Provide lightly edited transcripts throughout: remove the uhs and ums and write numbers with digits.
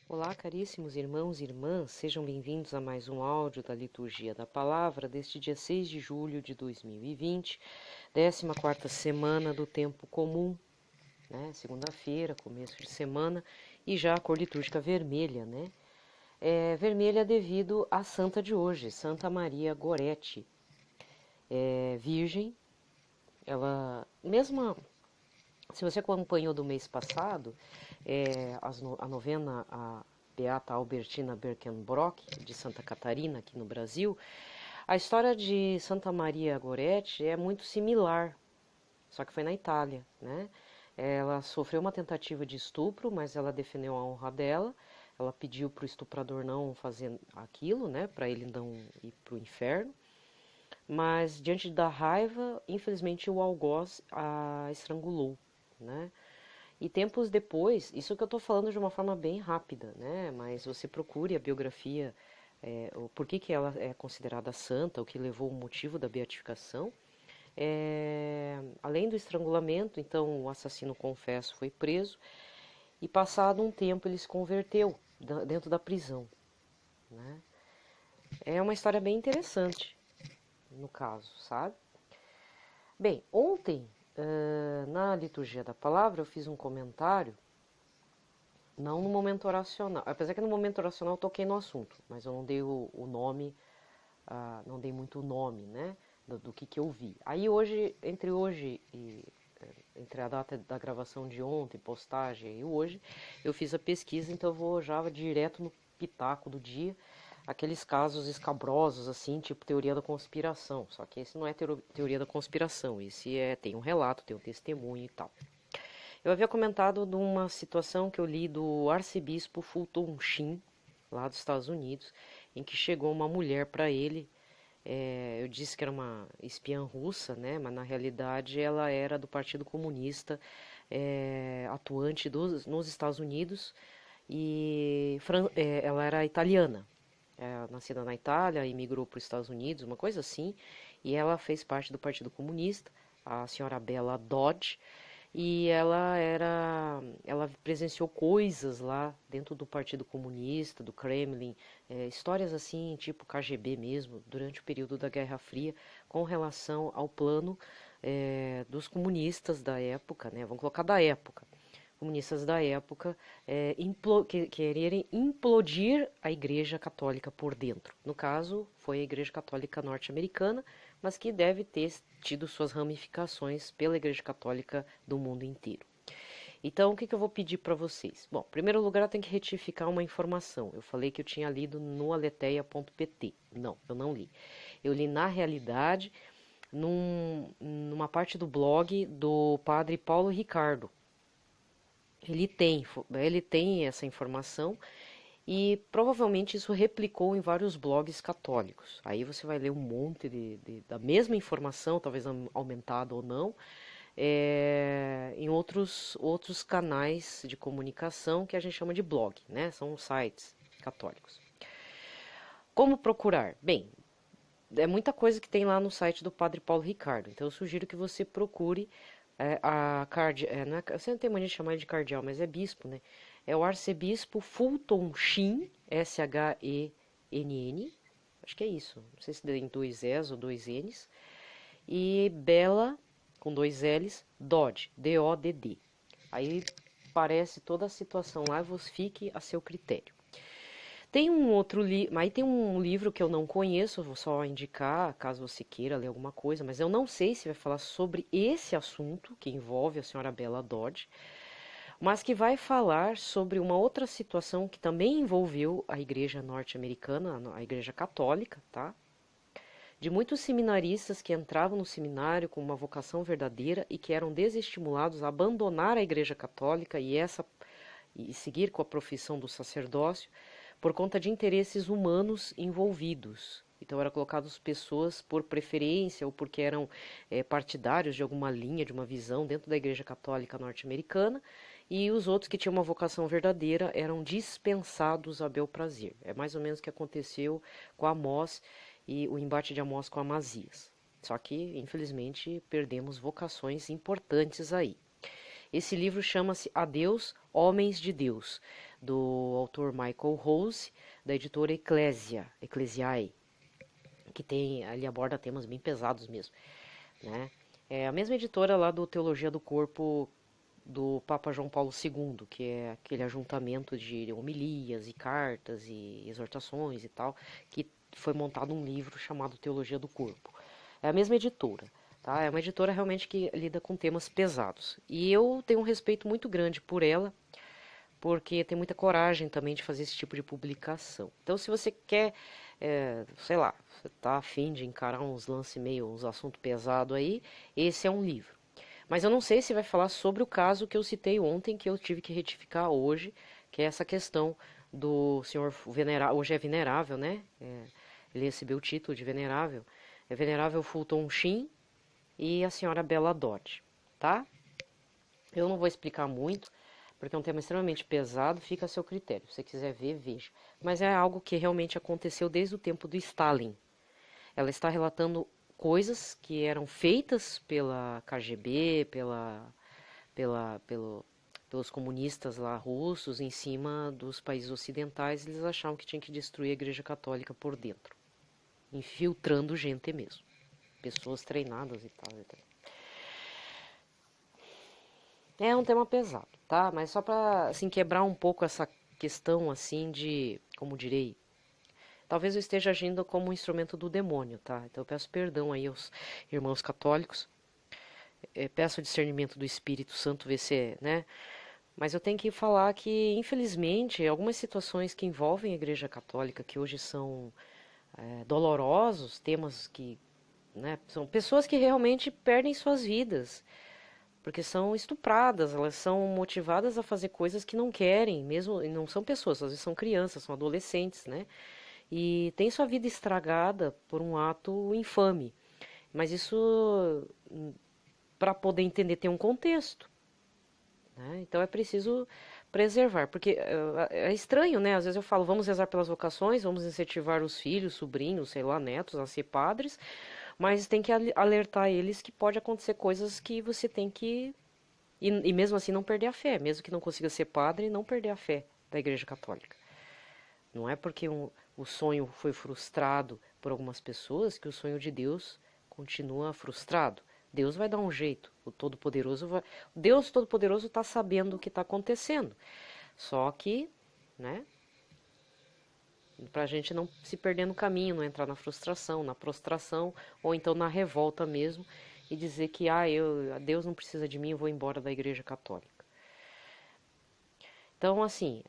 Olá, caríssimos irmãos e irmãs, sejam bem-vindos a mais um áudio da Liturgia da Palavra deste dia 6 de julho de 2020, 14ª semana do Tempo Comum, né? Segunda-feira, começo de semana, e já a cor litúrgica vermelha, né? Vermelha devido à santa de hoje, Santa Maria Gorete, virgem. Ela, mesma, se você acompanhou do mês passado, a novena a Beata Albertina Berkenbrock, de Santa Catarina, aqui no Brasil, a história de Santa Maria Gorete é muito similar, só que foi na Itália, né? Ela sofreu uma tentativa de estupro, mas ela defendeu a honra dela. Ela pediu para o estuprador não fazer aquilo, né, para ele não ir para o inferno. Mas diante da raiva, infelizmente o algoz a estrangulou, né? E tempos depois, isso que eu estou falando de uma forma bem rápida, né? Mas você procure a biografia, o porquê que ela é considerada santa, o que levou o motivo da beatificação. Além do estrangulamento, então o assassino confesso foi preso e passado um tempo ele se converteu dentro da prisão, né? É uma história bem interessante, no caso, sabe? Bem, ontem, na liturgia da palavra, eu fiz um comentário, não no momento oracional, apesar que no momento oracional eu toquei no assunto, mas eu não dei o nome, não dei muito o nome, né, do que eu vi. Aí hoje e entre a data da gravação de ontem, postagem e hoje, eu fiz a pesquisa, então eu vou já direto no pitaco do dia, aqueles casos escabrosos, assim, tipo teoria da conspiração. Só que esse não é teoria da conspiração, esse tem um relato, tem um testemunho e tal. Eu havia comentado de uma situação que eu li do arcebispo Fulton Sheen, lá dos Estados Unidos, em que chegou uma mulher para ele. Eu disse que era uma espiã russa, né? Mas na realidade ela era do Partido Comunista, atuante nos Estados Unidos, e ela era italiana, nascida na Itália, imigrou para os Estados Unidos, uma coisa assim, e ela fez parte do Partido Comunista, a senhora Bella Dodge, e ela presenciou coisas lá dentro do Partido Comunista, do Kremlin, histórias assim, tipo KGB mesmo, durante o período da Guerra Fria, com relação ao plano dos comunistas da época, né? Vamos colocar da época, comunistas da época quererem implodir a Igreja Católica por dentro. No caso, foi a Igreja Católica norte-americana, mas que deve ter tido suas ramificações pela Igreja Católica do mundo inteiro. Então, o que eu vou pedir para vocês? Bom, em primeiro lugar, eu tenho que retificar uma informação. Eu falei que eu tinha lido no aleteia.pt. Não, eu não li. Eu li na realidade numa parte do blog do padre Paulo Ricardo. Ele tem essa informação e provavelmente isso replicou em vários blogs católicos. Aí você vai ler um monte da mesma informação, talvez aumentada ou não, em outros canais de comunicação que a gente chama de blog, né? São sites católicos. Como procurar? Bem, é muita coisa que tem lá no site do Padre Paulo Ricardo, então eu sugiro que você procure não é, você não tem mania de chamar ele de cardeal, mas é bispo, né? É o arcebispo Fulton Sheen, Shenn, acho que é isso, não sei se tem dois S ou dois N's, e Bella, com dois L's, Dodd, D-O-D-D. Aí aparece toda a situação lá, você fique a seu critério. Tem um outro livro, aí tem um livro que eu não conheço, vou só indicar, caso você queira ler alguma coisa, mas eu não sei se vai falar sobre esse assunto que envolve a senhora Bella Dodge, mas que vai falar sobre uma outra situação que também envolveu a igreja norte-americana, a igreja católica, tá? De muitos seminaristas que entravam no seminário com uma vocação verdadeira e que eram desestimulados a abandonar a igreja católica e seguir com a profissão do sacerdócio por conta de interesses humanos envolvidos. Então eram colocadas pessoas por preferência ou porque eram partidários de alguma linha, de uma visão dentro da Igreja Católica norte-americana, e os outros que tinham uma vocação verdadeira eram dispensados a bel prazer. É mais ou menos o que aconteceu com Amós e o embate de Amós com Amazias. Só que, infelizmente, perdemos vocações importantes aí. Esse livro chama-se Adeus, Homens de Deus, do autor Michael Rose, da editora Ecclesiae, que ele aborda temas bem pesados mesmo, né? É a mesma editora lá do Teologia do Corpo do Papa João Paulo II, que é aquele ajuntamento de homilias e cartas e exortações e tal, que foi montado um livro chamado Teologia do Corpo. É a mesma editora, tá? É uma editora realmente que lida com temas pesados. E eu tenho um respeito muito grande por ela, porque tem muita coragem também de fazer esse tipo de publicação. Então, se você quer, sei lá, você tá afim de encarar uns lances meio, uns assuntos pesados aí, esse é um livro. Mas eu não sei se vai falar sobre o caso que eu citei ontem, que eu tive que retificar hoje, que é essa questão do senhor venerável, hoje é venerável, né? Ele recebeu o título de venerável. É venerável Fulton Sheen e a senhora Bella Dodd, tá? Eu não vou explicar muito, porque é um tema extremamente pesado, fica a seu critério. Se você quiser ver, veja. Mas é algo que realmente aconteceu desde o tempo do Stalin. Ela está relatando coisas que eram feitas pela KGB, pelos comunistas lá russos em cima dos países ocidentais. Eles achavam que tinha que destruir a Igreja Católica por dentro, infiltrando gente mesmo, pessoas treinadas e tal. É um tema pesado, tá? Mas só para assim quebrar um pouco essa questão assim de, como direi, talvez eu esteja agindo como um instrumento do demônio, tá? Então eu peço perdão aí aos irmãos católicos, peço o discernimento do Espírito Santo, ver se, né? Mas eu tenho que falar que, infelizmente, algumas situações que envolvem a Igreja Católica, que hoje são dolorosos, temas que, né, são pessoas que realmente perdem suas vidas, porque são estupradas, elas são motivadas a fazer coisas que não querem, mesmo, e não são pessoas, às vezes são crianças, são adolescentes, né? E tem sua vida estragada por um ato infame. Mas isso, para poder entender, tem um contexto, né? Então é preciso preservar, porque é estranho, né? Às vezes eu falo, vamos rezar pelas vocações, vamos incentivar os filhos, sobrinhos, sei lá, netos a ser padres, mas tem que alertar eles que pode acontecer coisas que você tem que... E mesmo assim não perder a fé, mesmo que não consiga ser padre, não perder a fé da Igreja Católica. Não é porque o sonho foi frustrado por algumas pessoas que o sonho de Deus continua frustrado. Deus vai dar um jeito. O Todo-Poderoso vai... Deus Todo-Poderoso está sabendo o que está acontecendo. Só que, né, para a gente não se perder no caminho, não entrar na frustração, na prostração, ou então na revolta mesmo, e dizer que Deus não precisa de mim, eu vou embora da Igreja Católica. Então, assim,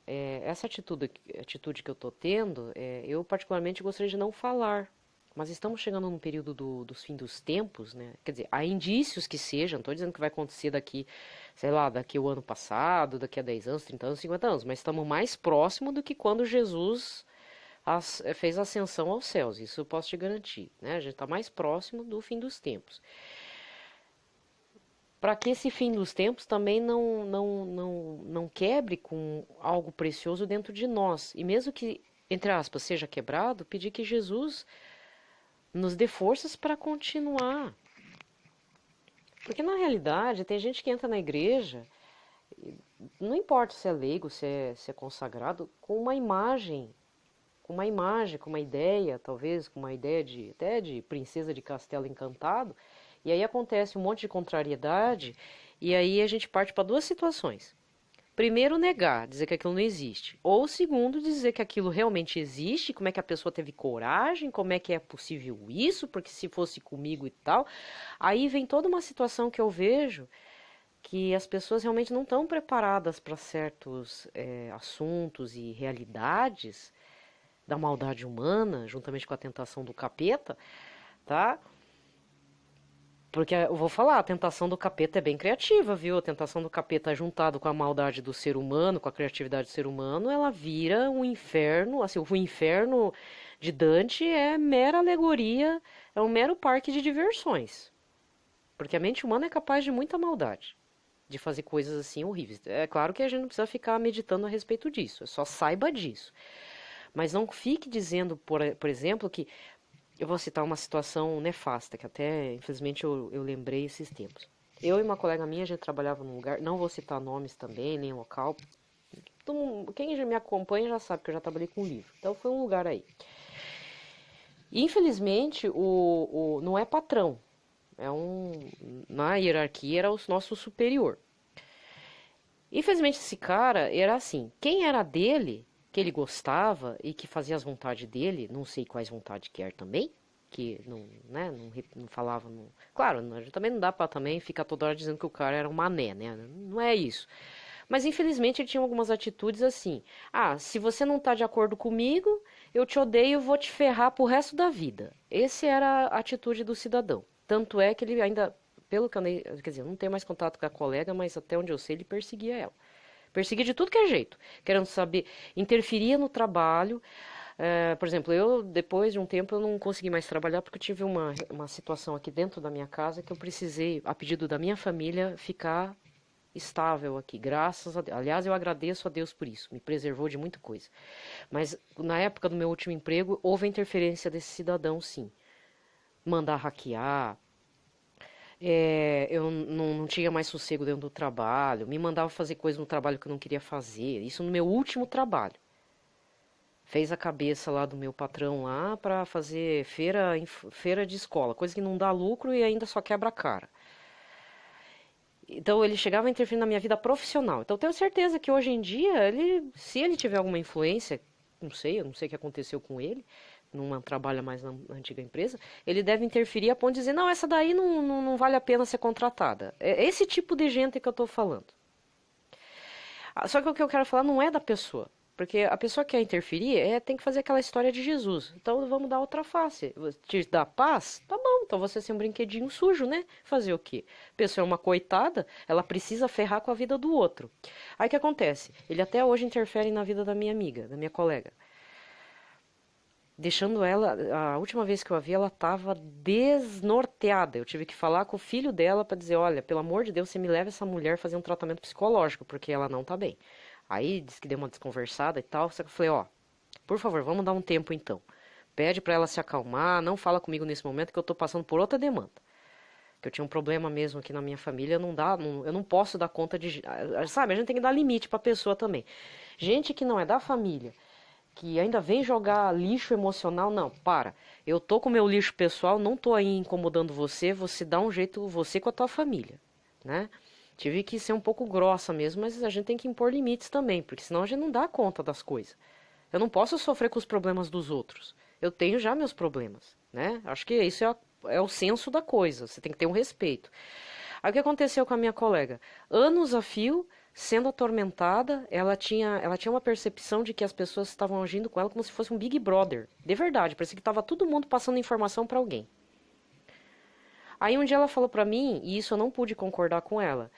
essa atitude que eu estou tendo, eu particularmente gostaria de não falar, mas estamos chegando num período dos fins dos tempos, né? Quer dizer, há indícios que sejam, não estou dizendo que vai acontecer daqui, sei lá, daqui o ano passado, daqui a 10 anos, 30 anos, 50 anos, mas estamos mais próximo do que quando Jesus fez a ascensão aos céus, isso eu posso te garantir, né? A gente está mais próximo do fim dos tempos. Para que esse fim dos tempos também não quebre com algo precioso dentro de nós. E mesmo que, entre aspas, seja quebrado, pedir que Jesus nos dê forças para continuar. Porque na realidade tem gente que entra na igreja, não importa se é leigo, se é consagrado, com uma imagem, com uma ideia, talvez com uma ideia até de princesa de castelo encantado. E aí acontece um monte de contrariedade, e aí a gente parte para duas situações. Primeiro, negar, dizer que aquilo não existe. Ou segundo, dizer que aquilo realmente existe, como é que a pessoa teve coragem, como é que é possível isso, porque se fosse comigo e tal. Aí vem toda uma situação que eu vejo que as pessoas realmente não estão preparadas para certos assuntos e realidades da maldade humana, juntamente com a tentação do capeta, tá? Porque eu vou falar, a tentação do capeta é bem criativa, viu? A tentação do capeta juntado com a maldade do ser humano, com a criatividade do ser humano, ela vira um inferno. Assim, o inferno de Dante é mera alegoria, é um mero parque de diversões. Porque a mente humana é capaz de muita maldade, de fazer coisas assim horríveis. É claro que a gente não precisa ficar meditando a respeito disso, só saiba disso. Mas não fique dizendo, por exemplo, que... Eu vou citar uma situação nefasta, que até, infelizmente, eu lembrei esses tempos. Eu e uma colega minha, a gente trabalhava num lugar, não vou citar nomes também, nem local, quem já me acompanha já sabe que eu já trabalhei com livro. Então foi um lugar aí. Infelizmente, não é patrão. Na hierarquia era o nosso superior. Infelizmente esse cara era assim, quem era dele, que ele gostava e que fazia as vontades dele, não sei quais vontades que era também, que não, né, não falava, não... Claro, também não dá pra também ficar toda hora dizendo que o cara era um mané, né, não é isso. Mas infelizmente ele tinha algumas atitudes assim, se você não tá de acordo comigo, eu te odeio e vou te ferrar pro resto da vida. Essa era a atitude do cidadão. Tanto é que ele ainda, pelo que eu, quer dizer, eu não tenho mais contato com a colega, mas até onde eu sei ele perseguia ela. Perseguia de tudo que é jeito, querendo saber, interferia no trabalho. Por exemplo, eu, depois de um tempo, eu não consegui mais trabalhar porque eu tive uma situação aqui dentro da minha casa que eu precisei, a pedido da minha família, ficar estável aqui, graças a Deus. Aliás, eu agradeço a Deus por isso, me preservou de muita coisa. Mas na época do meu último emprego, houve a interferência desse cidadão, sim. Mandar hackear, eu não tinha mais sossego dentro do trabalho, me mandava fazer coisa no trabalho que eu não queria fazer, isso no meu último trabalho. Fez a cabeça lá do meu patrão lá para fazer feira de escola, coisa que não dá lucro e ainda só quebra a cara. Então ele chegava a interferir na minha vida profissional. Então eu tenho certeza que hoje em dia, se ele tiver alguma influência, eu não sei o que aconteceu com ele, não trabalha mais na antiga empresa, ele deve interferir a ponto de dizer, não, essa daí não vale a pena ser contratada. É esse tipo de gente que eu estou falando. Só que o que eu quero falar não é da pessoa. Porque a pessoa que quer interferir tem que fazer aquela história de Jesus. Então vamos dar outra face. Te dá paz? Tá bom, então você é um brinquedinho sujo, né? Fazer o quê? A pessoa é uma coitada, ela precisa ferrar com a vida do outro. Aí o que acontece? Ele até hoje interfere na vida da minha amiga, da minha colega. Deixando ela, a última vez que eu a vi, ela estava desnorteada. Eu tive que falar com o filho dela para dizer, olha, pelo amor de Deus, você me leva essa mulher a fazer um tratamento psicológico, porque ela não tá bem. Aí disse que deu uma desconversada e tal, só que eu falei, ó, por favor, vamos dar um tempo então. Pede para ela se acalmar, não fala comigo nesse momento que eu tô passando por outra demanda. Que eu tinha um problema mesmo aqui na minha família, eu não posso dar conta de, sabe, a gente tem que dar limite pra pessoa também. Gente que não é da família, que ainda vem jogar lixo emocional, não, para. Eu tô com meu lixo pessoal, não tô aí incomodando você, você dá um jeito, você com a tua família, né? Tive que ser um pouco grossa mesmo, mas a gente tem que impor limites também, porque senão a gente não dá conta das coisas. Eu não posso sofrer com os problemas dos outros. Eu tenho já meus problemas, né? Acho que isso é o senso da coisa, você tem que ter um respeito. Aí o que aconteceu com a minha colega? Anos a fio, sendo atormentada, ela tinha uma percepção de que as pessoas estavam agindo com ela como se fosse um Big Brother. De verdade, parecia que estava todo mundo passando informação para alguém. Aí um dia ela falou pra mim, e isso eu não pude concordar com ela.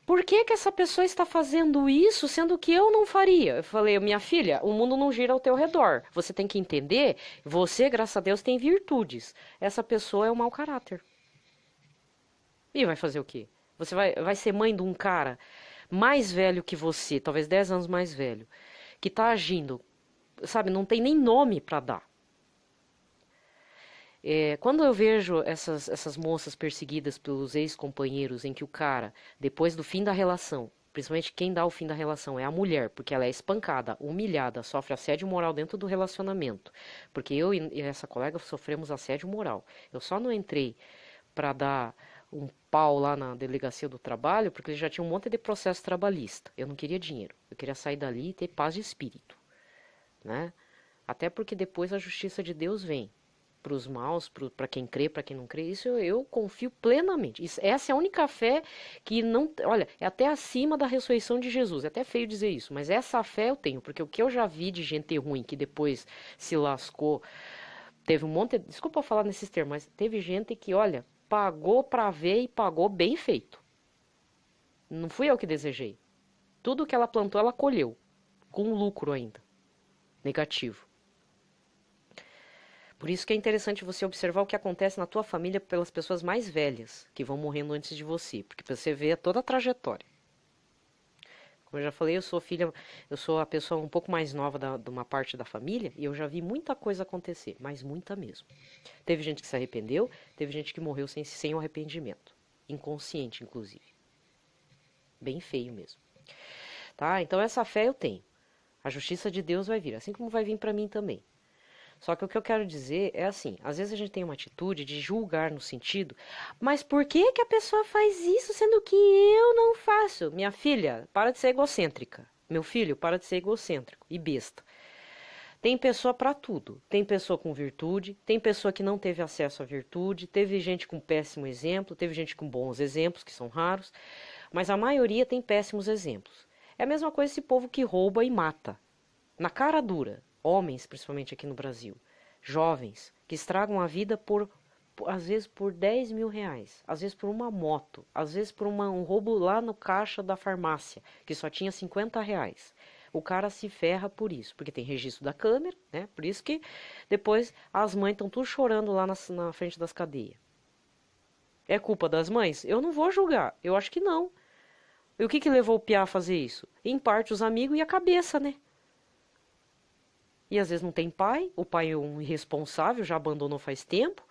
Por que que essa pessoa está fazendo isso, sendo que eu não faria? Eu falei, minha filha, o mundo não gira ao teu redor. Você tem que entender, você, graças a Deus, tem virtudes. Essa pessoa é um mau caráter. E vai fazer o quê? Você vai ser mãe de um cara mais velho que você, talvez 10 anos mais velho, que tá agindo, sabe, não tem nem nome pra dar. Quando eu vejo essas moças perseguidas pelos ex-companheiros, em que o cara, depois do fim da relação, principalmente quem dá o fim da relação é a mulher, porque ela é espancada, humilhada, sofre assédio moral dentro do relacionamento. Porque eu e essa colega sofremos assédio moral. Eu só não entrei para dar um pau lá na delegacia do trabalho, porque ele já tinha um monte de processo trabalhista. Eu não queria dinheiro, eu queria sair dali e ter paz de espírito, né? Até porque depois a justiça de Deus vem para os maus, para quem crê, para quem não crê, isso eu confio plenamente. Essa é a única fé que não, olha, é até acima da ressurreição de Jesus. É até feio dizer isso, mas essa fé eu tenho, porque o que eu já vi de gente ruim que depois se lascou, teve um monte, desculpa falar nesses termos, mas teve gente que, olha, pagou para ver e pagou bem feito. Não fui eu que desejei. Tudo que ela plantou, ela colheu, com lucro ainda, negativo. Por isso que é interessante você observar o que acontece na tua família pelas pessoas mais velhas, que vão morrendo antes de você, porque você vê toda a trajetória. Como eu já falei, eu sou a pessoa um pouco mais nova de uma parte da família, e eu já vi muita coisa acontecer, mas muita mesmo. Teve gente que se arrependeu, teve gente que morreu sem o arrependimento. Inconsciente, inclusive. Bem feio mesmo. tá? Então essa fé eu tenho. A justiça de Deus vai vir, assim como vai vir para mim também. Só que o que eu quero dizer é assim, às vezes a gente tem uma atitude de julgar no sentido, mas por que que a pessoa faz isso sendo que eu não faço? Minha filha, para de ser egocêntrica. Meu filho, para de ser egocêntrico e besta. Tem pessoa para tudo. Tem pessoa com virtude, tem pessoa que não teve acesso à virtude, teve gente com péssimo exemplo, teve gente com bons exemplos, que são raros, mas a maioria tem péssimos exemplos. É a mesma coisa esse povo que rouba e mata. Na cara dura, homens, principalmente aqui no Brasil, jovens, que estragam a vida às vezes por 10 mil reais, às vezes por uma moto, às vezes por um roubo lá no caixa da farmácia, que só tinha 50 reais. O cara se ferra por isso, porque tem registro da câmera, né? Por isso que depois as mães estão tudo chorando lá na frente das cadeias. É culpa das mães? Eu não vou julgar, eu acho que não. E o que que levou o piá a fazer isso? Em parte os amigos e a cabeça, né? E às vezes não tem pai, o pai é um irresponsável, já abandonou faz tempo,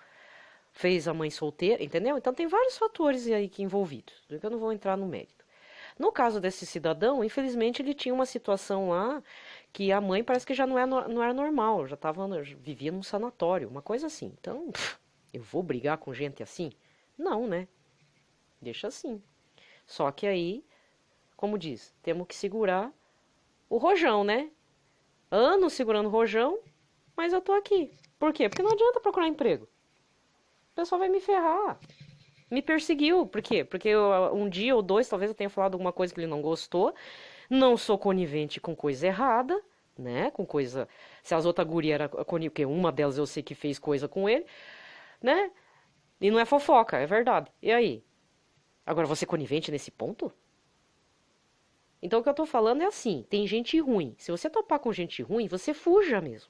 fez a mãe solteira, entendeu? Então tem vários fatores aí que envolvidos, que eu não vou entrar no mérito. No caso desse cidadão, infelizmente ele tinha uma situação lá que a mãe parece que já não era normal, vivia num sanatório, uma coisa assim. Então, eu vou brigar com gente assim? Não, né? Deixa assim. Só que aí, como diz, temos que segurar o rojão, né? Anos segurando o rojão, mas eu tô aqui. Por quê? Porque não adianta procurar emprego. O pessoal vai me ferrar. Me perseguiu. Por quê? Porque um dia ou dois, talvez eu tenha falado alguma coisa que ele não gostou. Não sou conivente com coisa errada, né? Com coisa... Se as outras gurias eram coniventes, porque uma delas eu sei que fez coisa com ele, né? E não é fofoca, é verdade. E aí? Agora, você é conivente nesse ponto? Então, o que eu tô falando é assim, tem gente ruim. Se você topar com gente ruim, você fuja mesmo.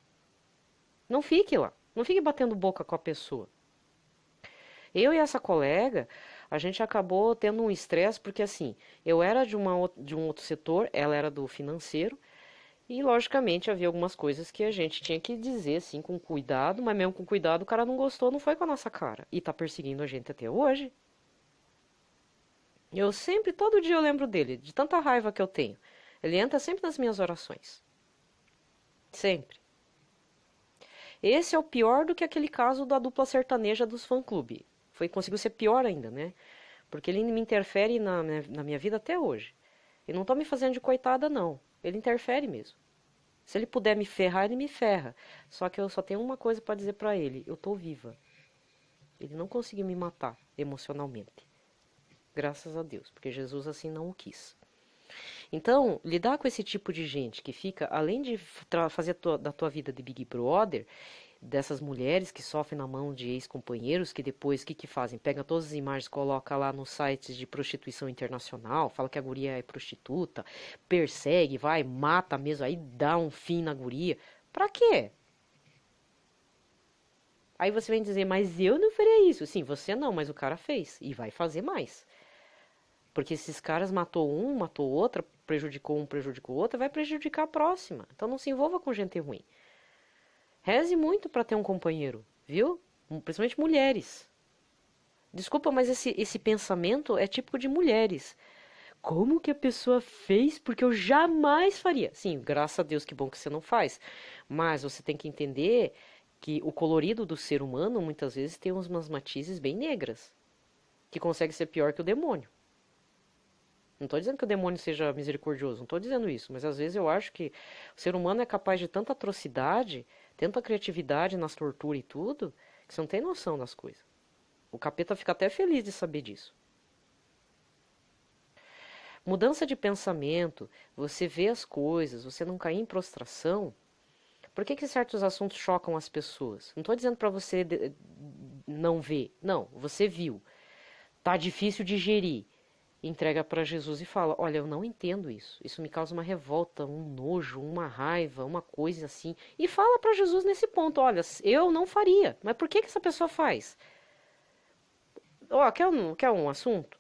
Não fique lá. Não fique batendo boca com a pessoa. Eu e essa colega, a gente acabou tendo um estresse, porque assim, eu era de um outro setor, ela era do financeiro, e logicamente havia algumas coisas que a gente tinha que dizer, assim, com cuidado, mas mesmo com cuidado, o cara não gostou, não foi com a nossa cara. E tá perseguindo a gente até hoje. Eu sempre, todo dia eu lembro dele, de tanta raiva que eu tenho. Ele entra sempre nas minhas orações. Sempre. Esse é o pior do que aquele caso da dupla sertaneja dos fã-clube. Conseguiu ser pior ainda, né? Porque ele me interfere na minha vida até hoje. E não tô me fazendo de coitada, não. Ele interfere mesmo. Se ele puder me ferrar, ele me ferra. Só que eu só tenho uma coisa para dizer para ele. Eu tô viva. Ele não conseguiu me matar emocionalmente. Graças a Deus, porque Jesus assim não o quis. Então, lidar com esse tipo de gente que fica, além de fazer da tua vida de Big Brother, dessas mulheres que sofrem na mão de ex-companheiros, que depois, o que fazem? Pegam todas as imagens, coloca lá nos sites de prostituição internacional, fala que a guria é prostituta, persegue, vai, mata mesmo, aí dá um fim na guria. Pra quê? Aí você vem dizer, mas eu não faria isso. Sim, você não, mas o cara fez e vai fazer mais. Porque esses caras matou um, matou outra, prejudicou um, prejudicou outra, vai prejudicar a próxima. Então não se envolva com gente ruim. Reze muito para ter um companheiro, viu? Principalmente mulheres. Desculpa, mas esse pensamento é típico de mulheres. Como que a pessoa fez? Porque eu jamais faria. Sim, graças a Deus, que bom que você não faz. Mas você tem que entender que o colorido do ser humano muitas vezes tem umas matizes bem negras, que consegue ser pior que o demônio. Não estou dizendo que o demônio seja misericordioso, não estou dizendo isso, mas às vezes eu acho que o ser humano é capaz de tanta atrocidade, tanta criatividade nas torturas e tudo, que você não tem noção das coisas. O capeta fica até feliz de saber disso. Mudança de pensamento, você vê as coisas, você não cair em prostração. Por que certos assuntos chocam as pessoas? Não estou dizendo para você não ver, não, você viu. Tá difícil digerir. Entrega para Jesus e fala, olha, eu não entendo isso. Isso me causa uma revolta, um nojo, uma raiva, uma coisa assim. E fala para Jesus nesse ponto, olha, eu não faria. Mas por que essa pessoa faz? Ó, quer um assunto?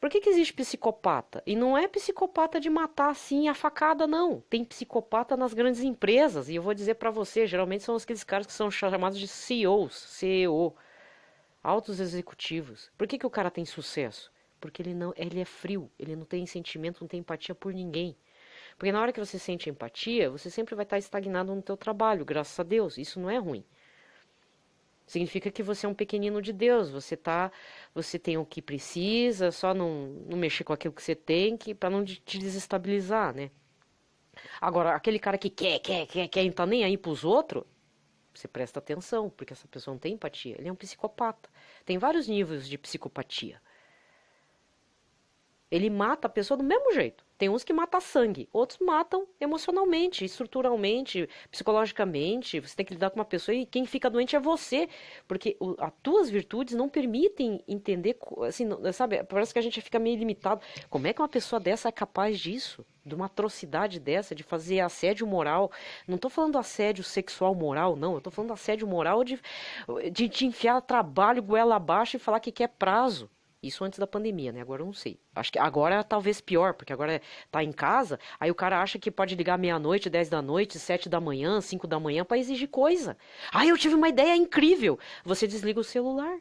Por que existe psicopata? E não é psicopata de matar assim a facada, não. Tem psicopata nas grandes empresas. E eu vou dizer para você, geralmente são aqueles caras que são chamados de CEOs, CEO, altos executivos. Por que o cara tem sucesso? porque ele é frio, ele não tem sentimento, não tem empatia por ninguém. Porque na hora que você sente empatia, você sempre vai estar estagnado no teu trabalho, graças a Deus. Isso não é ruim. Significa que você é um pequenino de Deus, você tem o que precisa, só não mexer com aquilo que você tem, para não te desestabilizar, né? Agora, aquele cara que quer, não tá nem aí pros outros, você presta atenção, porque essa pessoa não tem empatia. Ele é um psicopata. Tem vários níveis de psicopatia. Ele mata a pessoa do mesmo jeito. Tem uns que matam a sangue, outros matam emocionalmente, estruturalmente, psicologicamente. Você tem que lidar com uma pessoa e quem fica doente é você, porque as tuas virtudes não permitem entender, assim, sabe? Parece que a gente fica meio limitado. Como é que uma pessoa dessa é capaz disso? De uma atrocidade dessa, de fazer assédio moral? Não estou falando assédio sexual moral, não. Eu estou falando assédio moral de te enfiar trabalho goela abaixo e falar que quer prazo. Isso antes da pandemia, né? Agora eu não sei. Acho que agora talvez pior, porque agora tá em casa, aí o cara acha que pode ligar meia-noite, 10 da noite, 7 da manhã, 5 da manhã para exigir coisa. Ah, eu tive uma ideia incrível. Você desliga o celular.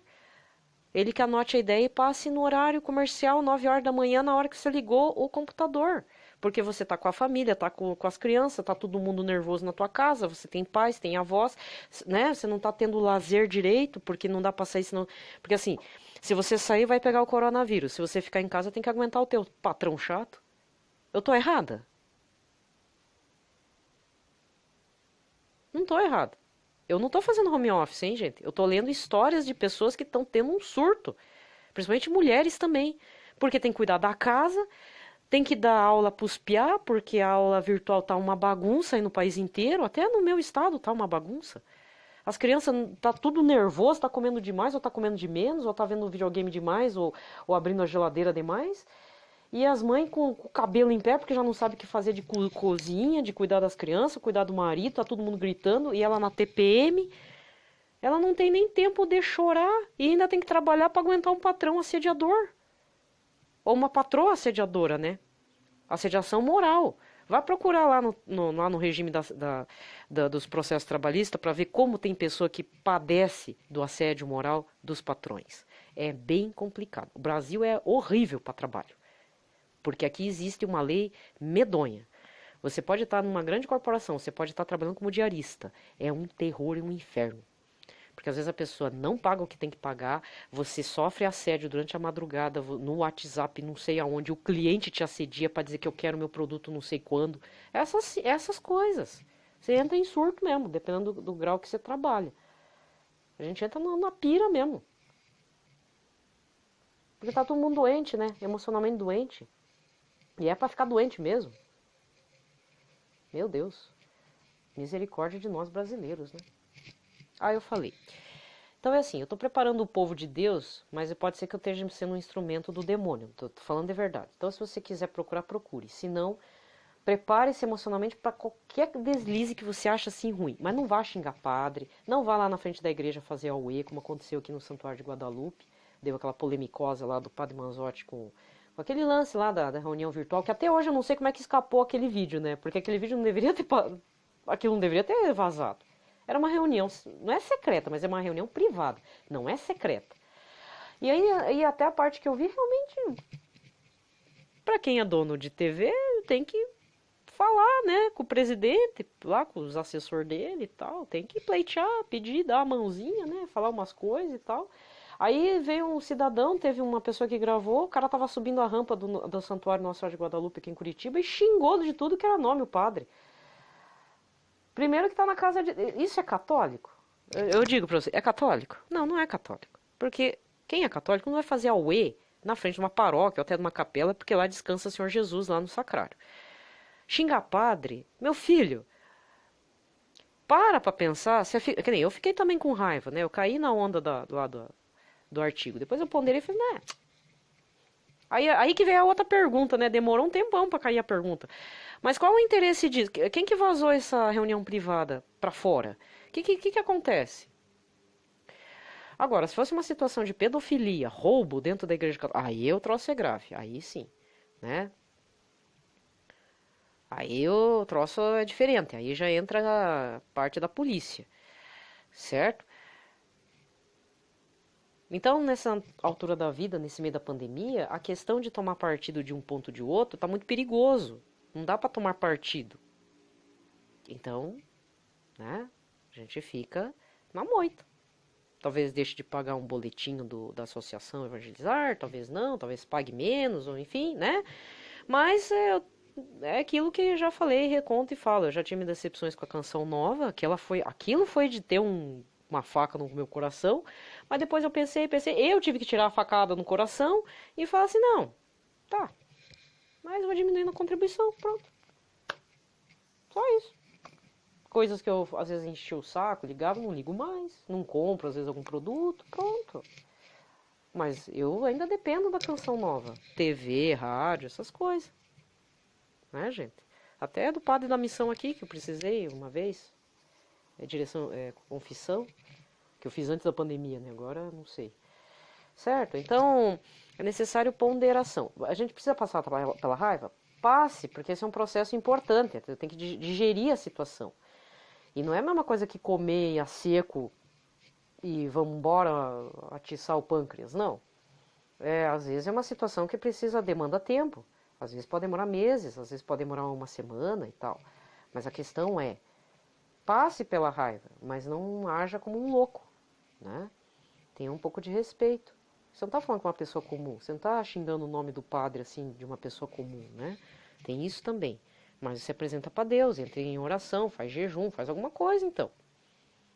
Ele que anote a ideia e passe no horário comercial, 9 horas da manhã, na hora que você ligou o computador. Porque você tá com a família, tá com as crianças, tá todo mundo nervoso na tua casa, você tem pais, tem avós, né? Você não tá tendo lazer direito, porque não dá pra sair, senão... Porque assim, se você sair, vai pegar o coronavírus. Se você ficar em casa, tem que aguentar o teu patrão chato. Eu tô errada? Não tô errada. Eu não tô fazendo home office, hein, gente? Eu tô lendo histórias de pessoas que estão tendo um surto. Principalmente mulheres também. Porque tem que cuidar da casa, tem que dar aula pros piá, porque a aula virtual tá uma bagunça aí no país inteiro. Até no meu estado tá uma bagunça. As crianças tá tudo nervoso, tá comendo demais, ou tá comendo de menos, ou tá vendo videogame demais, ou abrindo a geladeira demais. E as mães com o cabelo em pé, porque já não sabe o que fazer de cozinha, de cuidar das crianças, cuidar do marido, tá todo mundo gritando, e ela na TPM, ela não tem nem tempo de chorar e ainda tem que trabalhar para aguentar um patrão assediador. Ou uma patroa assediadora, né? Assediação moral. Vai procurar lá lá no regime dos processos trabalhistas para ver como tem pessoa que padece do assédio moral dos patrões. É bem complicado. O Brasil é horrível para trabalho. Porque aqui existe uma lei medonha. Você pode estar numa grande corporação, você pode estar trabalhando como diarista. É um terror e um inferno. Porque às vezes a pessoa não paga o que tem que pagar, você sofre assédio durante a madrugada, no WhatsApp, não sei aonde, o cliente te assedia para dizer que eu quero meu produto não sei quando. Essas coisas. Você entra em surto mesmo, dependendo do grau que você trabalha. A gente entra na pira mesmo. Porque tá todo mundo doente, né? Emocionalmente doente. E é pra ficar doente mesmo. Meu Deus. Misericórdia de nós brasileiros, né? Ah, eu falei. Então é assim, eu tô preparando o povo de Deus, mas pode ser que eu esteja sendo um instrumento do demônio. Tô falando de verdade. Então se você quiser procurar, procure. Se não, prepare-se emocionalmente para qualquer deslize que você acha assim ruim. Mas não vá xingar padre, não vá lá na frente da igreja fazer auê, como aconteceu aqui no Santuário de Guadalupe. Deu aquela polemicosa lá do padre Manzotti com aquele lance lá da reunião virtual, que até hoje eu não sei como é que escapou aquele vídeo, né? Porque aquele vídeo não deveria ter... Aquilo não deveria ter vazado. Era uma reunião, não é secreta, mas é uma reunião privada. Não é secreta. E aí até a parte que eu vi, realmente... Pra quem é dono de TV, tem que falar, né? Com o presidente, lá com os assessores dele e tal. Tem que pleitear, pedir, dar uma mãozinha, né? Falar umas coisas e tal. Aí veio um cidadão, teve uma pessoa que gravou, o cara tava subindo a rampa do Santuário Nossa Senhora de Guadalupe aqui em Curitiba e xingou de tudo que era nome o padre. Primeiro que tá na casa de... Isso é católico? Eu digo pra você, é católico? Não, não é católico. Porque quem é católico não vai fazer auê na frente de uma paróquia ou até de uma capela, porque lá descansa o Senhor Jesus, lá no sacrário. Xingar padre? Meu filho, para pra pensar. Que nem eu fiquei também com raiva, né? Eu caí na onda do artigo. Depois eu ponderei e falei, né? Aí que veio a outra pergunta, né? Demorou um tempão pra cair a pergunta. Mas qual o interesse disso? Quem que vazou essa reunião privada pra fora? O que acontece? Agora, se fosse uma situação de pedofilia, roubo dentro da igreja católica, aí o troço é grave. Aí sim, né? Aí o troço é diferente. Aí já entra a parte da polícia, certo? Então, nessa altura da vida, nesse meio da pandemia, a questão de tomar partido de um ponto ou de outro tá muito perigoso. Não dá para tomar partido. Então, né, a gente fica na moita. Talvez deixe de pagar um boletinho da Associação Evangelizar, talvez não, talvez pague menos, ou enfim, né? Mas é aquilo que eu já falei, reconto e falo. Eu já tive decepções com a Canção Nova, aquilo foi de ter uma faca no meu coração, mas depois eu pensei, eu tive que tirar a facada no coração e falar assim, não, tá, mas vou diminuindo a contribuição, pronto. Só isso. Coisas que eu às vezes enchi o saco, ligava, não ligo mais, não compro às vezes algum produto, pronto. Mas eu ainda dependo da Canção Nova, TV, rádio, essas coisas, né, gente? Até do padre da missão aqui, que eu precisei uma vez, confissão, que eu fiz antes da pandemia, né? Agora não sei. Certo? Então, é necessário ponderação. A gente precisa passar pela raiva? Passe, porque esse é um processo importante, você tem que digerir a situação. E não é a mesma coisa que comer a seco e vamos embora atiçar o pâncreas, não. Às vezes é uma situação que demanda tempo. Às vezes pode demorar meses, às vezes pode demorar uma semana e tal. Mas a questão é, passe pela raiva, mas não haja como um louco, né? Tenha um pouco de respeito. Você não está falando com uma pessoa comum, você não está xingando o nome do padre assim de uma pessoa comum, né? Tem isso também. Mas você apresenta para Deus, entra em oração, faz jejum, faz alguma coisa então.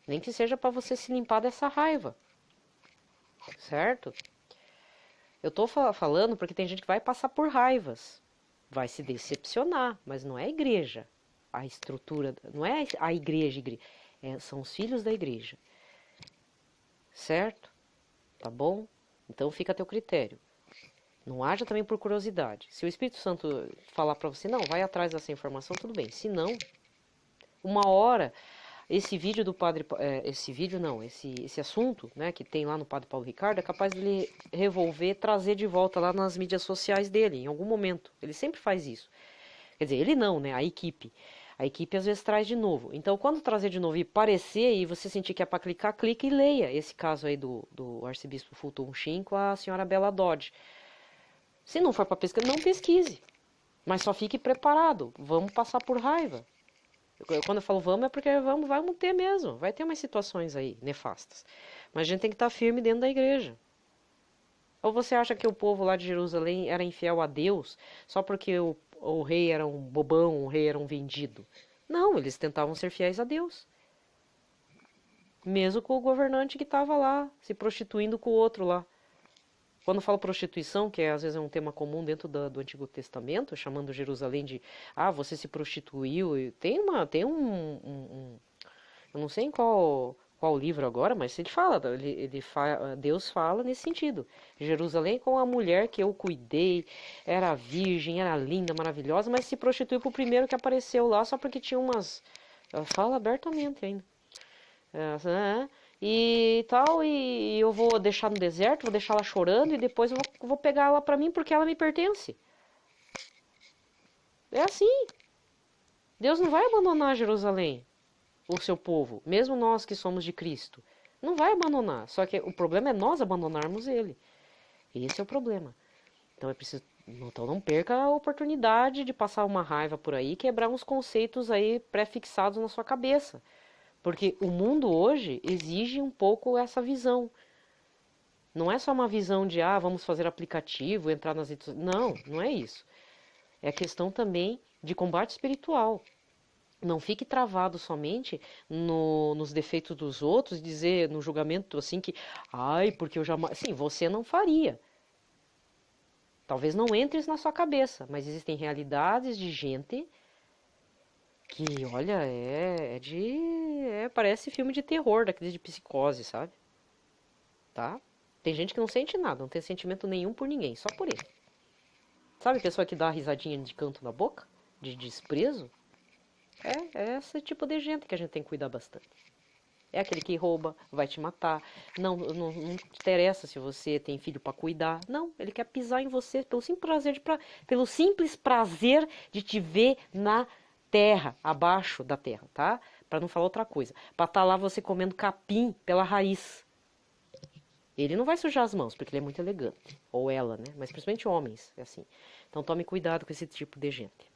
Nem que seja para você se limpar dessa raiva. Certo? Eu estou falando porque tem gente que vai passar por raivas, vai se decepcionar, mas não é a igreja. A estrutura, não é a igreja, são os filhos da igreja. Certo? Tá bom? Então fica a teu critério. Não haja também por curiosidade. Se o Espírito Santo falar para você, não, vai atrás dessa informação, tudo bem. Se não, uma hora, esse vídeo do padre, esse assunto, né, que tem lá no Padre Paulo Ricardo, é capaz de ele revolver, trazer de volta lá nas mídias sociais dele, em algum momento. Ele sempre faz isso. Quer dizer, ele não, né, a equipe. A equipe às vezes traz de novo. Então, quando trazer de novo e parecer, e você sentir que é para clicar, clica e leia. Esse caso aí do arcebispo Fulton Sheen com a senhora Bella Dodge. Se não for para pesquisar, não pesquise. Mas só fique preparado. Vamos passar por raiva. Quando eu falo vamos, é porque vamos ter mesmo. Vai ter umas situações aí nefastas. Mas a gente tem que estar firme dentro da igreja. Ou você acha que o povo lá de Jerusalém era infiel a Deus só porque o rei era um bobão, o rei era um vendido? Não, eles tentavam ser fiéis a Deus. Mesmo com o governante que estava lá, se prostituindo com o outro lá. Quando eu falo prostituição, que às vezes é um tema comum dentro do Antigo Testamento, chamando Jerusalém de, você se prostituiu. Tem um eu não sei em qual livro agora, mas ele fala, Deus fala nesse sentido. Jerusalém com a mulher que eu cuidei, era virgem, era linda, maravilhosa, mas se prostituiu pro primeiro que apareceu lá só porque tinha umas... Ela fala abertamente ainda. E tal, e eu vou deixar no deserto, vou deixar ela chorando e depois eu vou pegar ela pra mim porque ela me pertence. É assim. Deus não vai abandonar Jerusalém, o seu povo, mesmo nós que somos de Cristo. Não vai abandonar, só que o problema é nós abandonarmos ele. Esse é o problema. Então não perca a oportunidade de passar uma raiva por aí e quebrar uns conceitos aí pré-fixados na sua cabeça. Porque o mundo hoje exige um pouco essa visão. Não é só uma visão de, vamos fazer aplicativo, entrar nas redes sociais. Não, não é isso. É questão também de combate espiritual. Não fique travado somente nos defeitos dos outros, dizer no julgamento assim que, porque eu jamais... Sim, você não faria. Talvez não entre na sua cabeça, mas existem realidades de gente que, olha, parece filme de terror, daqueles de psicose, sabe? Tá? Tem gente que não sente nada, não tem sentimento nenhum por ninguém, só por ele. Sabe a pessoa que dá a risadinha de canto na boca? De desprezo? É esse tipo de gente que a gente tem que cuidar bastante. É aquele que rouba, vai te matar. Não te interessa se você tem filho para cuidar. Não, ele quer pisar em você pelo simples prazer de te ver na terra, abaixo da terra, tá? Para não falar outra coisa. Para estar lá você comendo capim pela raiz. Ele não vai sujar as mãos, porque ele é muito elegante. Ou ela, né? Mas principalmente homens, é assim. Então tome cuidado com esse tipo de gente.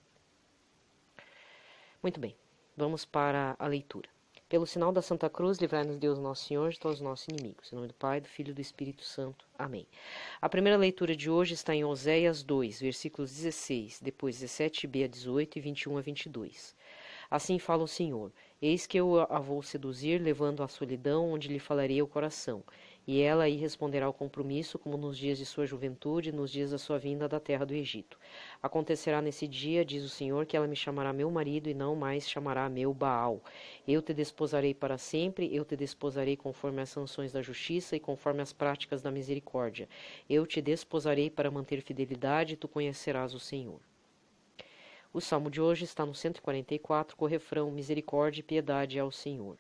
Muito bem, vamos para a leitura. Pelo sinal da Santa Cruz, livrai-nos Deus nosso Senhor de todos os nossos inimigos. Em nome do Pai, do Filho e do Espírito Santo. Amém. A primeira leitura de hoje está em Oséias 2, versículos 16, depois 17b a 18 e 21 a 22. Assim fala o Senhor: Eis que eu a vou seduzir, levando à solidão, onde lhe falarei o coração. E ela aí responderá ao compromisso, como nos dias de sua juventude, nos dias da sua vinda da terra do Egito. Acontecerá nesse dia, diz o Senhor, que ela me chamará meu marido e não mais chamará meu Baal. Eu te desposarei para sempre, eu te desposarei conforme as sanções da justiça e conforme as práticas da misericórdia. Eu te desposarei para manter fidelidade e tu conhecerás o Senhor. O salmo de hoje está no 144, com o refrão: Misericórdia e piedade ao Senhor.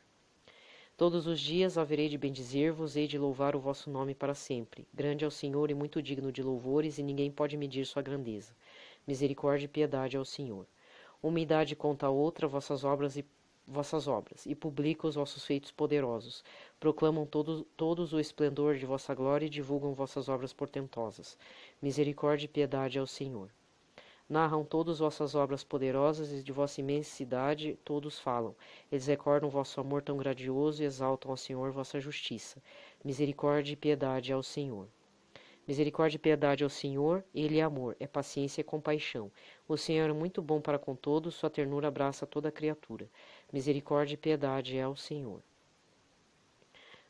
Todos os dias haverei de bendizer-vos, hei de louvar o vosso nome para sempre. Grande é o Senhor e muito digno de louvores, e ninguém pode medir sua grandeza. Misericórdia e piedade ao Senhor. Uma idade conta a outra vossas obras, e publica os vossos feitos poderosos. Proclamam todos o esplendor de vossa glória e divulgam vossas obras portentosas. Misericórdia e piedade ao Senhor. Narram todas vossas obras poderosas e de vossa imensidade todos falam. Eles recordam vosso amor tão grandioso e exaltam ao Senhor vossa justiça. Misericórdia e piedade ao Senhor. Misericórdia e piedade ao Senhor, Ele é amor, é paciência e compaixão. O Senhor é muito bom para com todos, sua ternura abraça toda a criatura. Misericórdia e piedade ao Senhor.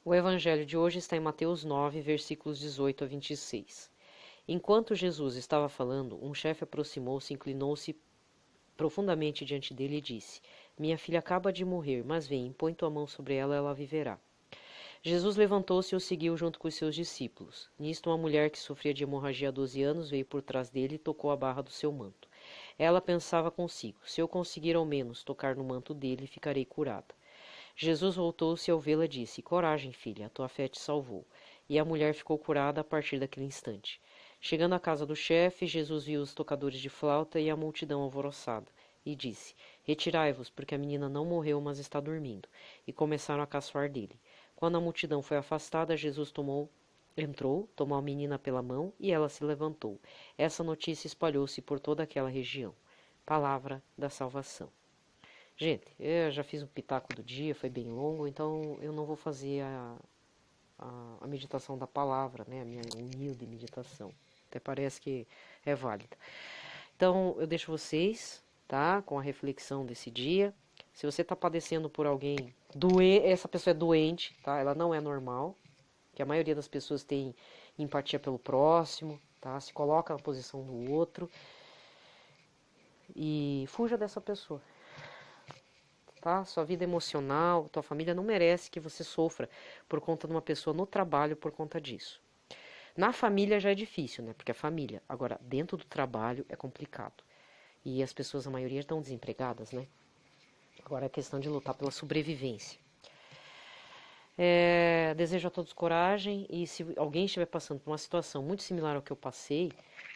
O evangelho de hoje está em Mateus 9, versículos 18 a 26. Enquanto Jesus estava falando, um chefe aproximou-se, inclinou-se profundamente diante dele e disse: Minha filha acaba de morrer, mas vem, põe tua mão sobre ela, ela viverá. Jesus levantou-se e o seguiu junto com os seus discípulos. Nisto, uma mulher que sofria de hemorragia há 12 anos veio por trás dele e tocou a barra do seu manto. Ela pensava consigo: se eu conseguir ao menos tocar no manto dele, ficarei curada. Jesus voltou-se e ao vê-la disse: Coragem, filha, a tua fé te salvou. E a mulher ficou curada a partir daquele instante. Chegando à casa do chefe, Jesus viu os tocadores de flauta e a multidão alvoroçada, e disse: Retirai-vos, porque a menina não morreu, mas está dormindo. E começaram a caçoar dele. Quando a multidão foi afastada, Jesus entrou, tomou a menina pela mão, e ela se levantou. Essa notícia espalhou-se por toda aquela região. Palavra da salvação. Gente, eu já fiz um pitaco do dia, foi bem longo, então eu não vou fazer a meditação da palavra, né? A minha humilde meditação. Até parece que é válida. Então, eu deixo vocês, tá? Com a reflexão desse dia. Se você está padecendo por alguém essa pessoa é doente, tá? Ela não é normal. Que a maioria das pessoas tem empatia pelo próximo, tá? Se coloca na posição do outro. E fuja dessa pessoa. Tá? Sua vida emocional, tua família não merece que você sofra por conta de uma pessoa no trabalho por conta disso. Na família já é difícil, né? Porque é família. Agora, dentro do trabalho é complicado. E as pessoas, a maioria, estão desempregadas, né? Agora é questão de lutar pela sobrevivência. Desejo a todos coragem e se alguém estiver passando por uma situação muito similar ao que eu passei,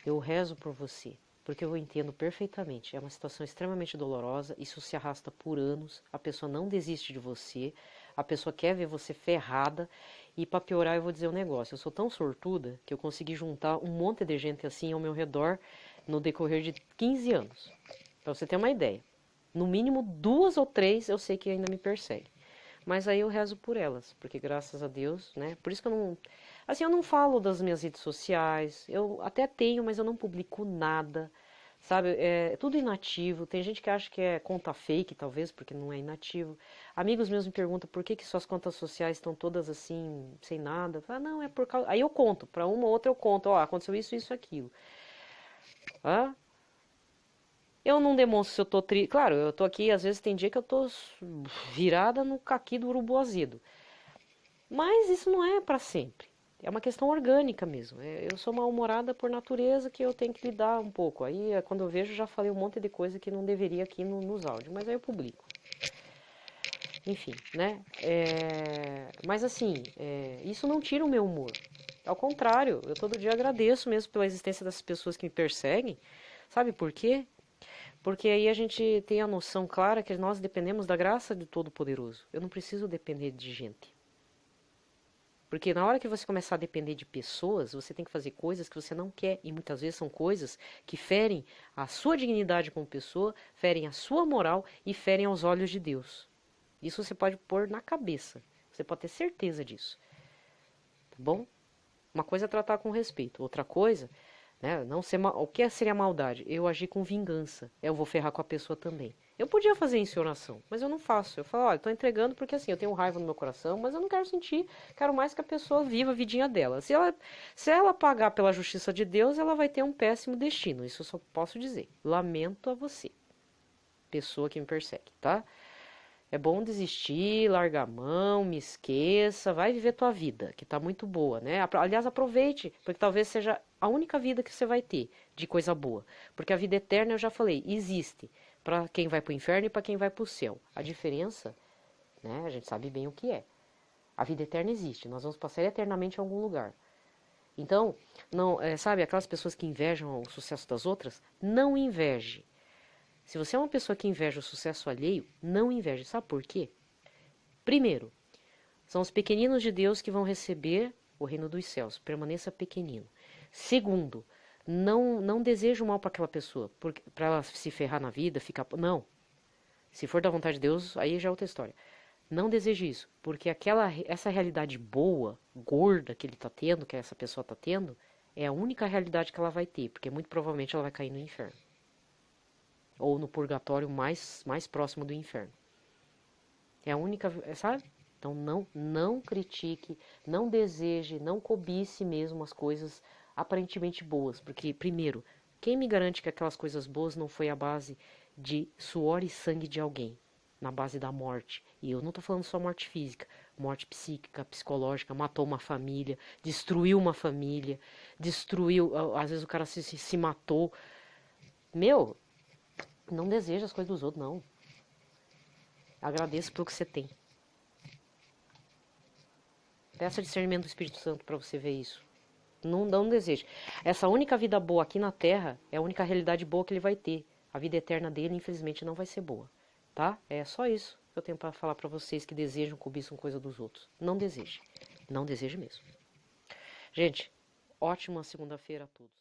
eu rezo por você. Porque eu entendo perfeitamente. É uma situação extremamente dolorosa, isso se arrasta por anos, a pessoa não desiste de você, a pessoa quer ver você ferrada. E para piorar, eu vou dizer um negócio: eu sou tão sortuda que eu consegui juntar um monte de gente assim ao meu redor no decorrer de 15 anos. Para você ter uma ideia. No mínimo 2 ou 3 eu sei que ainda me perseguem. Mas aí eu rezo por elas, porque graças a Deus, né? Por isso que eu não falo das minhas redes sociais. Eu até tenho, mas eu não publico nada. Sabe, é tudo inativo. Tem gente que acha que é conta fake, talvez, porque não é inativo. Amigos meus me perguntam por que suas contas sociais estão todas assim, sem nada. Eu falo, não, é por causa... Aí eu conto, para uma ou outra eu conto, ó, aconteceu isso, aquilo. Eu não demonstro se eu tô triste. Claro, eu tô aqui, às vezes tem dia que eu tô virada no caqui do urubu azedo. Mas isso não é para sempre. É uma questão orgânica mesmo. Eu sou mal-humorada por natureza que eu tenho que lidar um pouco. Aí, quando eu vejo, já falei um monte de coisa que não deveria aqui nos áudios. Mas aí eu publico. Enfim, né? Mas assim, isso não tira o meu humor. Ao contrário, eu todo dia agradeço mesmo pela existência dessas pessoas que me perseguem. Sabe por quê? Porque aí a gente tem a noção clara que nós dependemos da graça do Todo-Poderoso. Eu não preciso depender de gente. Porque na hora que você começar a depender de pessoas, você tem que fazer coisas que você não quer. E muitas vezes são coisas que ferem a sua dignidade como pessoa, ferem a sua moral e ferem aos olhos de Deus. Isso você pode pôr na cabeça. Você pode ter certeza disso. Tá bom? Uma coisa é tratar com respeito. Outra coisa, né, não ser o que seria maldade? Eu agir com vingança. Eu vou ferrar com a pessoa também. Eu podia fazer isso em oração, mas eu não faço. Eu falo, olha, eu tô entregando porque assim, eu tenho raiva no meu coração, mas eu não quero sentir, quero mais que a pessoa viva a vidinha dela. Se ela pagar pela justiça de Deus, ela vai ter um péssimo destino. Isso eu só posso dizer. Lamento a você, pessoa que me persegue, tá? É bom desistir, largar a mão, me esqueça, vai viver tua vida, que tá muito boa, né? Aliás, aproveite, porque talvez seja a única vida que você vai ter de coisa boa. Porque a vida eterna, eu já falei, existe para quem vai pro inferno e para quem vai pro céu. A diferença, né, a gente sabe bem o que é. A vida eterna existe, nós vamos passar eternamente em algum lugar. Então, não, sabe, aquelas pessoas que invejam o sucesso das outras, não inveje. Se você é uma pessoa que inveja o sucesso alheio, não inveje. Sabe por quê? Primeiro, são os pequeninos de Deus que vão receber o reino dos céus. Permaneça pequenino. Segundo, não deseje o mal para aquela pessoa, para ela se ferrar na vida, ficar... Não. Se for da vontade de Deus, aí já é outra história. Não deseje isso, porque essa realidade boa, gorda que ele está tendo, que essa pessoa está tendo, é a única realidade que ela vai ter, porque muito provavelmente ela vai cair no inferno. Ou no purgatório mais próximo do inferno. É a única, sabe? Então não critique, não deseje, não cobice mesmo as coisas aparentemente boas. Porque, primeiro, quem me garante que aquelas coisas boas não foi a base de suor e sangue de alguém? Na base da morte. E eu não tô falando só morte física, morte psíquica, psicológica, matou uma família, destruiu uma família, às vezes o cara se matou. Meu, não deseja as coisas dos outros, não. Agradeça pelo que você tem. Peça discernimento do Espírito Santo para você ver isso. Não deseje. Essa única vida boa aqui na Terra é a única realidade boa que ele vai ter. A vida eterna dele, infelizmente, não vai ser boa. Tá? É só isso que eu tenho para falar para vocês que desejam, cobiçam coisa dos outros. Não deseje. Não deseje mesmo. Gente, ótima segunda-feira a todos.